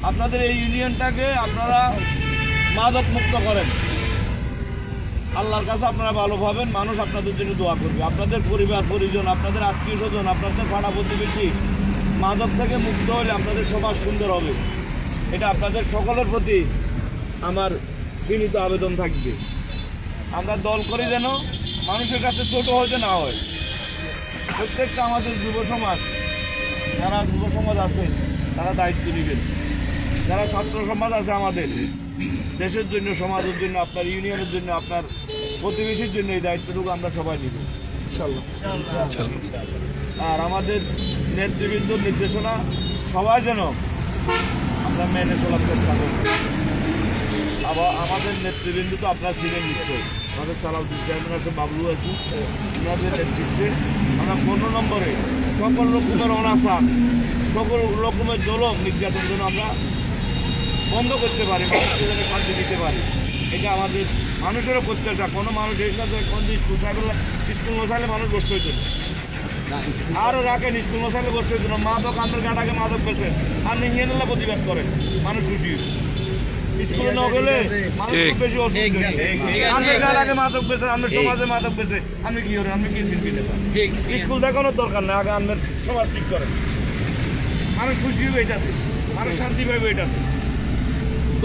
আপনাদের এই ইউনিয়নটাকে আপনারা মাদক মুক্ত করেন। আল্লাহর কাছে আপনারা ভালো পাবেন, মানুষ আপনাদের জন্য দোয়া করবে। আপনাদের পরিবার পরিজন, আপনাদের আত্মীয় স্বজন, আপনাদের পাড়া প্রতিবেশী মাদক থেকে মুক্ত হলে আপনাদের সমাজ সুন্দর হবে। এটা আপনাদের সকলের প্রতি আমার বিনীত আবেদন থাকবে। আমরা দল করি যেন মানুষের কাছে ছোট হতে না হয়। প্রত্যেকটা আমাদের যুব সমাজ, যারা যুব সমাজ আছে তারা দায়িত্ব নেবেন। যারা ছাত্র সমাজ আছে আমাদের দেশের জন্য, সমাজের জন্য, আপনার ইউনিয়নের জন্য, আপনার প্রতিবেশীর জন্য এই দায়িত্বটুকু আমরা সবাই নিব ইনশাল্লাহ। আর আমাদের নেতৃবৃন্দর নির্দেশনা সবাই যেন আমরা মেনে চলার চেষ্টা করব। আবার আমাদের নেতৃবৃন্দ তো আপনারা ছিলেন নিশ্চয়, আমাদের সালাউদ্দিন চেয়ারম্যান আছে, বাবলু আছে, ওনাদের নেতৃত্বে আমরা 15 নম্বরে সকল রকমের অনাচার, সকল রকমের জুলুম নির্যাতন যেন আমরা বন্ধ করতে পারি, মানুষকে যেন শান্তি দিতে পারি। এটা আমাদের মানুষেরও প্রত্যাশা। কোনো মানুষ এই কাছে স্কুল মশাইলে মানুষ বসতে হইত না, আরও রাখেন স্কুল মশাইলে বসতে হইত না। মাদক আন্দার গাঁটাকে মাদক পেছেন, আপনি নিয়ে নিলে প্রতিবাদ করেন, মানুষ খুশি স্কুলে না গেলে মানুষ খুব বেশি অসুবিধা। আপনার গাঁটাকে মাদক পেছেন, আপনার সমাজে মাদক পেছে, আপনি কি করেন? আপনি কি দিতে পারেন? স্কুল দেখানোর দরকার না, আগে আপনার সমাজ ঠিক করেন, মানুষ খুশি হবে এটাতে, মানুষ শান্তি পাবে এটাতে।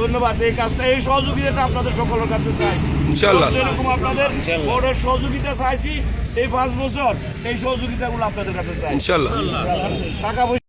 ধন্যবাদ। এই কাজটা, এই সহযোগিতাটা আপনাদের সকলের কাছে চাই ইনশাআল্লাহ। যেরকম আপনাদের বড় সহযোগিতা চাইছি এই 5 বছর, এই সহযোগিতাগুলো আপনাদের কাছে চাই ইনশাআল্লাহ। টাকা